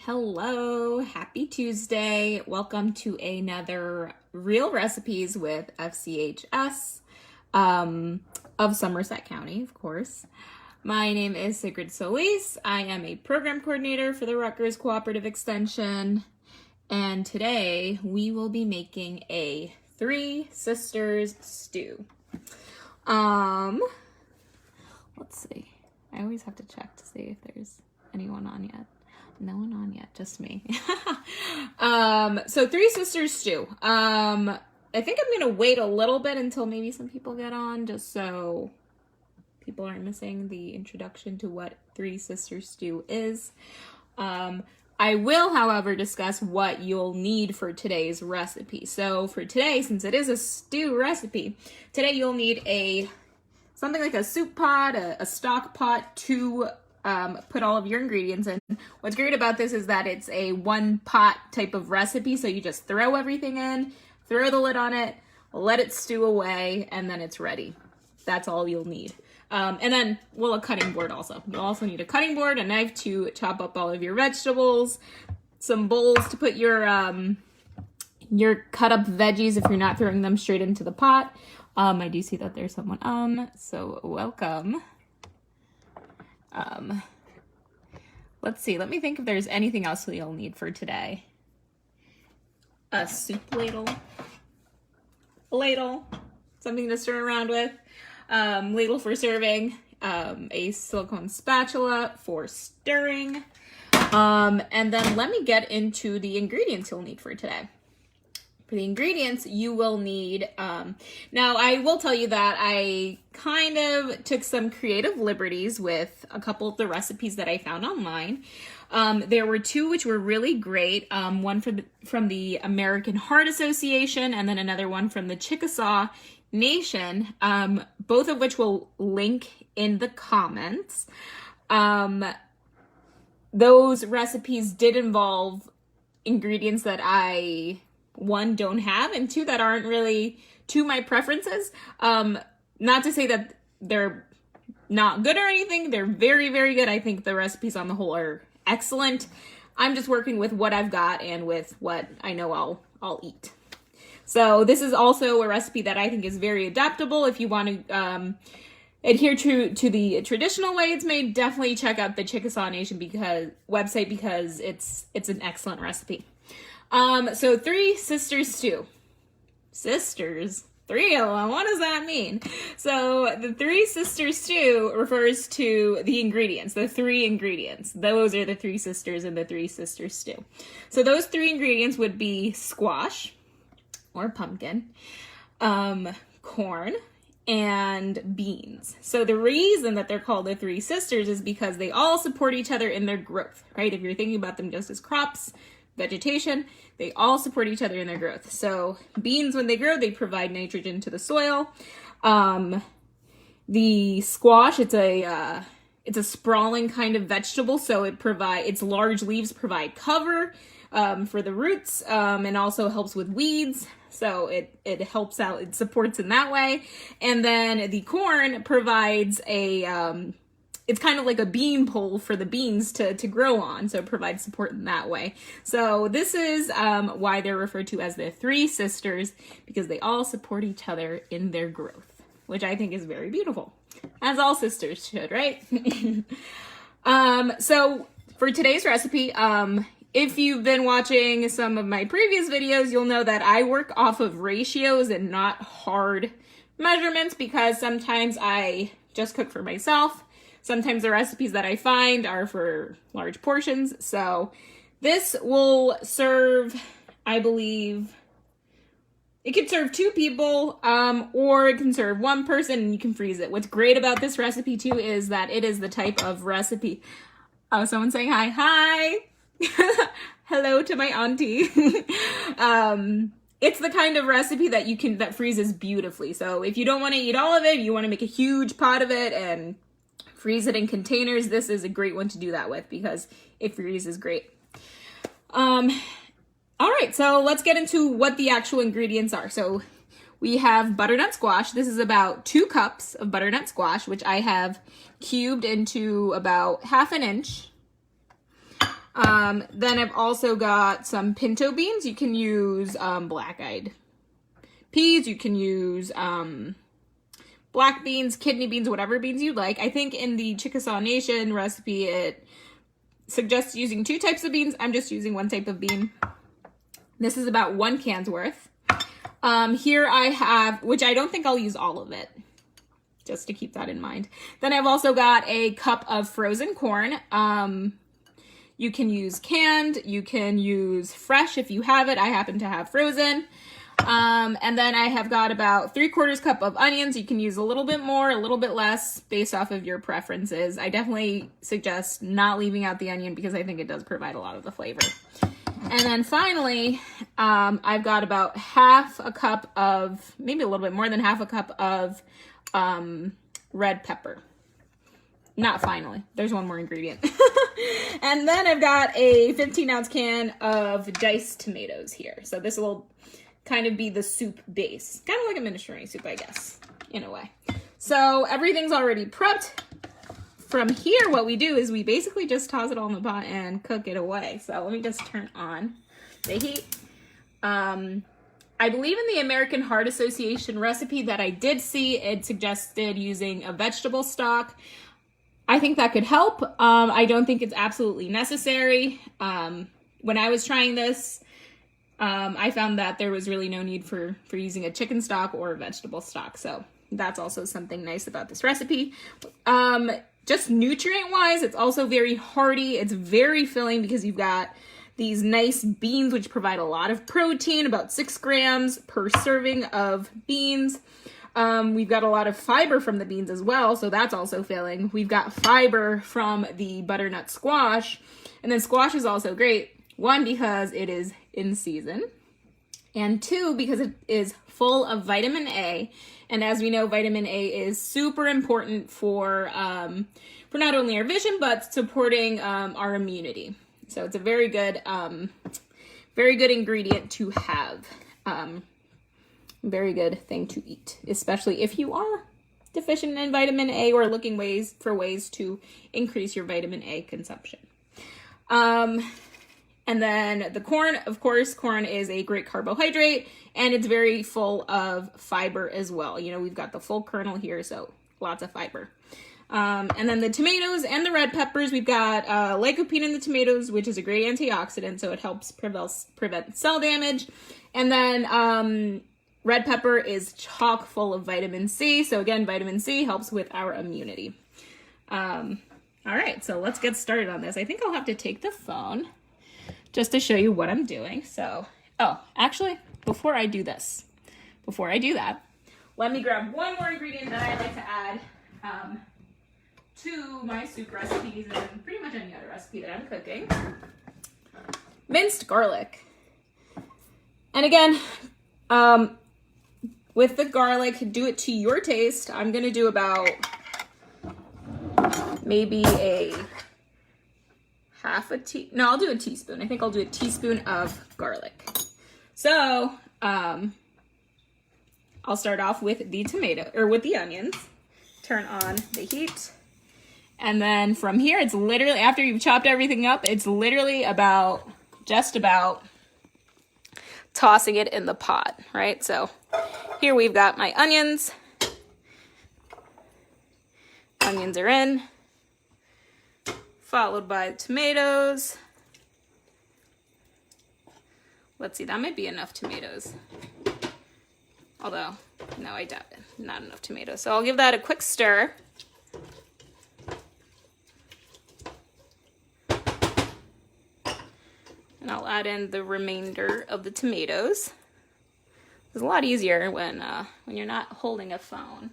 Hello, happy Tuesday. Welcome to another Real Recipes with FCHS of Somerset County, of course. My name is Sigrid Solis. I am a program coordinator for the Rutgers Cooperative Extension, and today we will be making a Three Sisters stew. Let's see. I always have to check to see if there's anyone on yet. No one on yet, just me. So Three Sisters stew. I think I'm gonna wait a little bit until maybe some people get on, just so people aren't missing the introduction to what Three Sisters stew is. I will, however, discuss what you'll need for today's recipe. So for today, since it is a stew recipe, today you'll need something like a soup pot, a stock pot to put all of your ingredients in. What's great about this is that it's a one pot type of recipe, so you just throw everything in, throw the lid on it, let it stew away, and then it's ready. That's all you'll need. And then, well, a cutting board also. You'll also need a cutting board, a knife to chop up all of your vegetables, some bowls to put your cut up veggies if you're not throwing them straight into the pot. I do see that there's someone on, so welcome. Let's see, let me think if there's anything else that you'll need for today. A soup ladle, something to stir around with, ladle for serving, a silicone spatula for stirring, and then let me get into the ingredients you'll need for today. For the ingredients, you will need, now I will tell you that I kind of took some creative liberties with a couple of the recipes that I found online. There were two which were really great, one from the American Heart Association and then another one from the Chickasaw Nation, both of which will link in the comments. Those recipes did involve ingredients that one, don't have, and two, that aren't really to my preferences. Not to say that they're not good or anything. They're very, very good. I think the recipes on the whole are excellent. I'm just working with what I've got and with what I know I'll eat. So this is also a recipe that I think is very adaptable. If you want to adhere to the traditional way it's made, definitely check out the Chickasaw Nation website because it's an excellent recipe. So Three Sisters stew. Sisters? Three of them? What does that mean? So the Three Sisters stew refers to the ingredients, the three ingredients. Those are the Three Sisters in the Three Sisters stew. So those three ingredients would be squash, or pumpkin, corn, and beans. So the reason that they're called the Three Sisters is because they all support each other in their growth, right? If you're thinking about them just as crops, vegetation, they all support each other in their growth. So beans, when they grow, they provide nitrogen to the soil. The squash, it's a sprawling kind of vegetable, so its large leaves provide cover for the roots, and also helps with weeds. So it helps out, it supports in that way. And then the corn provides it's kind of like a bean pole for the beans to grow on, so it provides support in that way. So this is why they're referred to as the Three Sisters, because they all support each other in their growth, which I think is very beautiful, as all sisters should, right? So for today's recipe, if you've been watching some of my previous videos, you'll know that I work off of ratios and not hard measurements, because sometimes I just cook for myself. Sometimes the recipes that I find are for large portions. So this will serve, I believe, it could serve two people, or it can serve one person, and you can freeze it. What's great about this recipe too is that it is the type of recipe. Oh, someone's saying hi. Hi. Hello to my auntie. It's the kind of recipe that freezes beautifully. So if you don't want to eat all of it, you want to make a huge pot of it and freeze it in containers, this is a great one to do that with because it freezes great. All right, so let's get into what the actual ingredients are. So we have butternut squash. This is about 2 cups of butternut squash, which I have cubed into about 1/2 inch. Then I've also got some pinto beans. You can use black-eyed peas. You can use black beans, kidney beans, whatever beans you like. I think in the Chickasaw Nation recipe, it suggests using 2 types of beans. I'm just using 1 type of bean. This is about 1 can's worth. Here I have, which I don't think I'll use all of it, just to keep that in mind. Then I've also got a cup of frozen corn. You can use canned, you can use fresh if you have it. I happen to have frozen. And then I have got about 3/4 cup of onions. You can use a little bit more, a little bit less, based off of your preferences. I definitely suggest not leaving out the onion because I think it does provide a lot of the flavor. And then finally, I've got about 1/2 cup of, maybe a little bit more than 1/2 cup of red pepper. Not finally, there's one more ingredient. And then I've got a 15-ounce can of diced tomatoes here. So this will kind of be the soup base. Kind of like a minestrone soup, I guess, in a way. So everything's already prepped. From here, what we do is we basically just toss it all in the pot and cook it away. So let me just turn on the heat. I believe in the American Heart Association recipe that I did see, it suggested using a vegetable stock. I think that could help. I don't think it's absolutely necessary. When I was trying this, I found that there was really no need for using a chicken stock or a vegetable stock. So that's also something nice about this recipe. Just nutrient-wise, it's also very hearty. It's very filling because you've got these nice beans, which provide a lot of protein, about 6 grams per serving of beans. We've got a lot of fiber from the beans as well, so that's also filling. We've got fiber from the butternut squash, and then squash is also great. 1, because it is in season, and 2, because it is full of vitamin A. And as we know, vitamin A is super important for not only our vision, but supporting our immunity. So it's a very good ingredient to have. Very good thing to eat, especially if you are deficient in vitamin A or looking for ways to increase your vitamin A consumption. And then the corn, of course, corn is a great carbohydrate, and it's very full of fiber as well. You know, we've got the full kernel here, so lots of fiber. And then the tomatoes and the red peppers, we've got lycopene in the tomatoes, which is a great antioxidant, so it helps prevent cell damage. And then red pepper is chock full of vitamin C, so again, vitamin C helps with our immunity. All right, so let's get started on this. I think I'll have to take the phone just to show you what I'm doing. So, oh, actually, before I do that, let me grab one more ingredient that I like to add to my soup recipes and pretty much any other recipe that I'm cooking. Minced garlic. And again, with the garlic, do it to your taste. I'm gonna do about maybe I'll do a teaspoon. I think I'll do a teaspoon of garlic. So, I'll start off with the onions. Turn on the heat. And then from here, it's literally, after you've chopped everything up, it's literally just about tossing it in the pot, right? So here we've got my onions. Onions are in. Followed by tomatoes. Let's see, that might be enough tomatoes. Although, no, I doubt it. Not enough tomatoes. So I'll give that a quick stir. And I'll add in the remainder of the tomatoes. It's a lot easier when you're not holding a phone.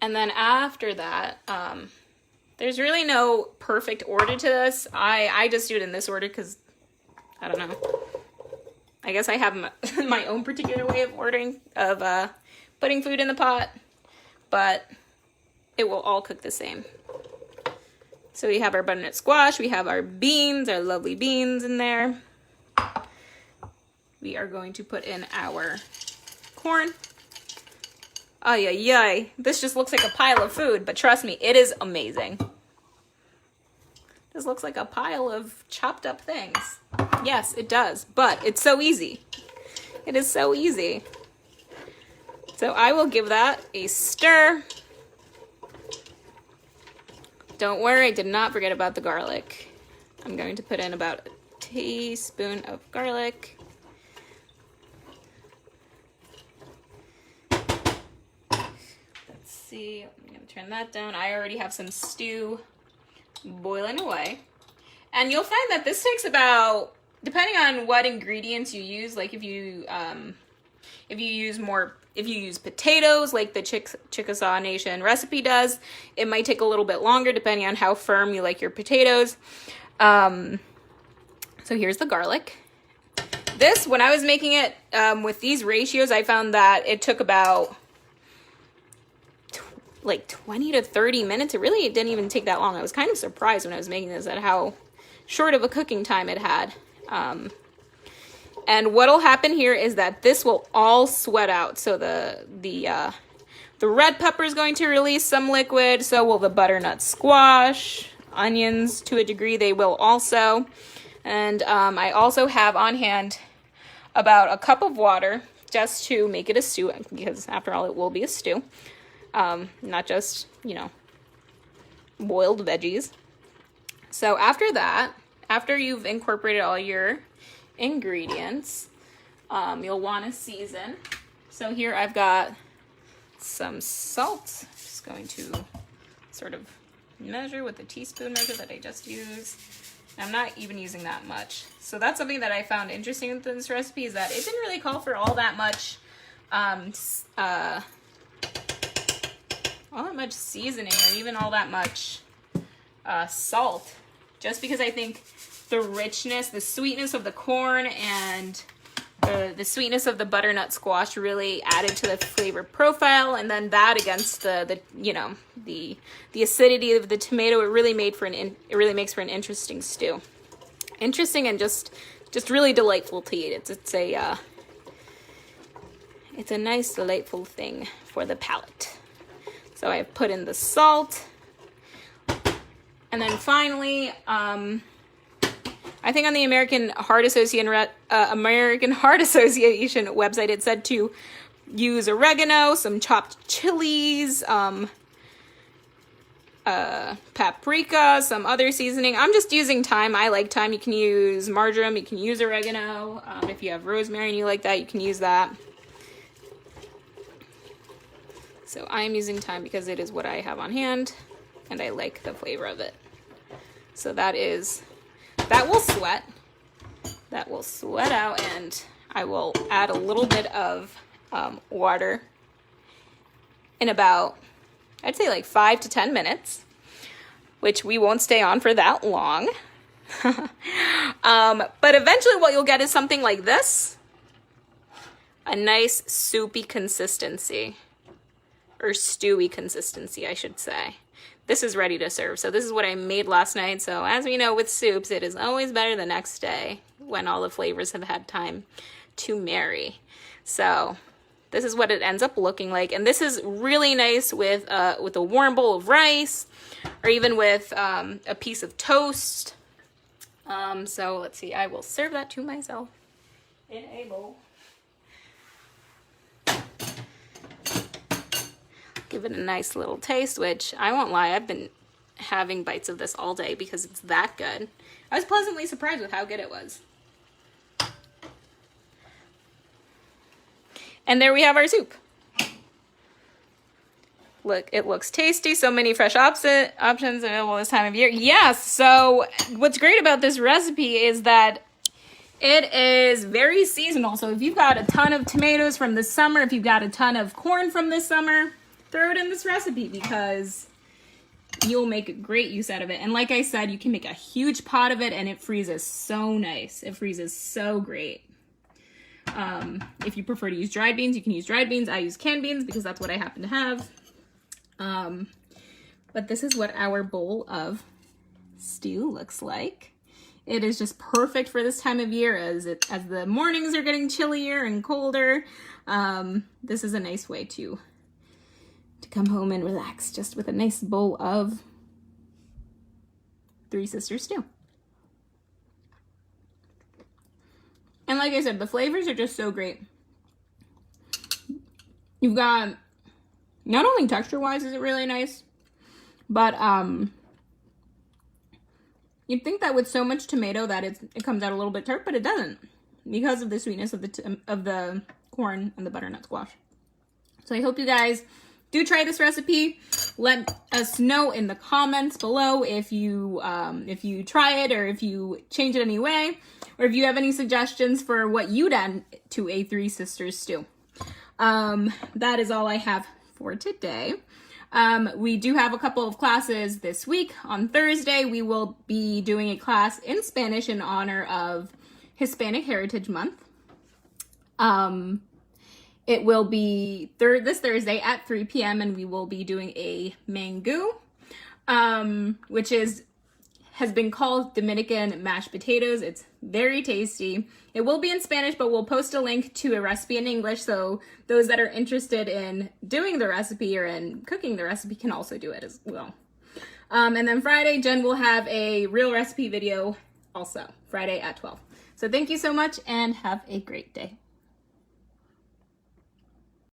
And then after that, there's really no perfect order to this. I just do it in this order because, I don't know. I guess I have my own particular way of putting food in the pot, but it will all cook the same. So we have our butternut squash, we have our beans, our lovely beans in there. We are going to put in our corn. Ay, ay, ay. This just looks like a pile of food, but trust me, it is amazing. This looks like a pile of chopped up things. Yes, it does, but it's so easy. It is so easy. So I will give that a stir. Don't worry, I did not forget about the garlic. I'm going to put in about a teaspoon of garlic. Let's see, I'm going to turn that down. I already have some stew boiling away. And you'll find that this takes about, depending on what ingredients you use, like if you use potatoes like the Chickasaw Nation recipe does, it might take a little bit longer depending on how firm you like your potatoes. So here's the garlic. This, when I was making it with these ratios, I found that it took about like 20 to 30 minutes. It didn't even take that long. I was kind of surprised when I was making this at how short of a cooking time it had. And what'll happen here is that this will all sweat out. So the red pepper is going to release some liquid. So will the butternut squash, onions to a degree, they will also. And I also have on hand about a cup of water just to make it a stew, because after all, it will be a stew. Not just, boiled veggies. So after that, after you've incorporated all your ingredients, you'll want to season. So here I've got some salt. I'm just going to sort of measure with the teaspoon measure that I just used. I'm not even using that much. So that's something that I found interesting with this recipe, is that it didn't really call for all that much seasoning or even all that much salt, just because I think the richness, the sweetness of the corn and the sweetness of the butternut squash really added to the flavor profile, and then that against the acidity of the tomato, it really makes for an interesting stew. Interesting and just really delightful to eat. It's a nice, delightful thing for the palate. So I've put in the salt. And then finally, I think on the American Heart Association website, it said to use oregano, some chopped chilies, paprika, some other seasoning. I'm just using thyme. I like thyme. You can use marjoram. You can use oregano. If you have rosemary and you like that, you can use that. So I'm using thyme because it is what I have on hand, and I like the flavor of it. So that will sweat. That will sweat out, and I will add a little bit of water in about, I'd say like 5 to 10 minutes, which we won't stay on for that long. But eventually what you'll get is something like this, a nice soupy consistency, or stewy consistency, I should say. This is ready to serve. So this is what I made last night. So as we know with soups, it is always better the next day when all the flavors have had time to marry. So this is what it ends up looking like. And this is really nice with a warm bowl of rice, or even with a piece of toast. So let's see, I will serve that to myself in a bowl. Give it a nice little taste, which I won't lie, I've been having bites of this all day because it's that good. I was pleasantly surprised with how good it was. And there we have our soup. Look, it looks tasty. So many fresh options available this time of year. Yes, so what's great about this recipe is that it is very seasonal. So if you've got a ton of tomatoes from this summer, if you've got a ton of corn from this summer, throw it in this recipe because you'll make great use out of it. And like I said, you can make a huge pot of it and it freezes so nice. It freezes so great. If you prefer to use dried beans, you can use dried beans. I use canned beans because that's what I happen to have. But this is what our bowl of stew looks like. It is just perfect for this time of year as the mornings are getting chillier and colder. This is a nice way to to come home and relax just with a nice bowl of Three Sisters stew. And like I said, the flavors are just so great. You've got, not only texture-wise is it really nice, but you'd think that with so much tomato that it comes out a little bit tart, but it doesn't, because of the sweetness of the corn and the butternut squash. So I hope you guys do try this recipe. Let us know in the comments below if you try it, or if you change it any way, or if you have any suggestions for what you'd add to a Three Sisters stew. That is all I have for today. We do have a couple of classes this week. On Thursday, we will be doing a class in Spanish in honor of Hispanic Heritage Month. It will be this Thursday at 3 p.m. and we will be doing a mango, which has been called Dominican mashed potatoes. It's very tasty. It will be in Spanish, but we'll post a link to a recipe in English, so those that are interested in doing the recipe or in cooking the recipe can also do it as well. And then Friday, Jen will have a real recipe video also, Friday at 12. So thank you so much and have a great day.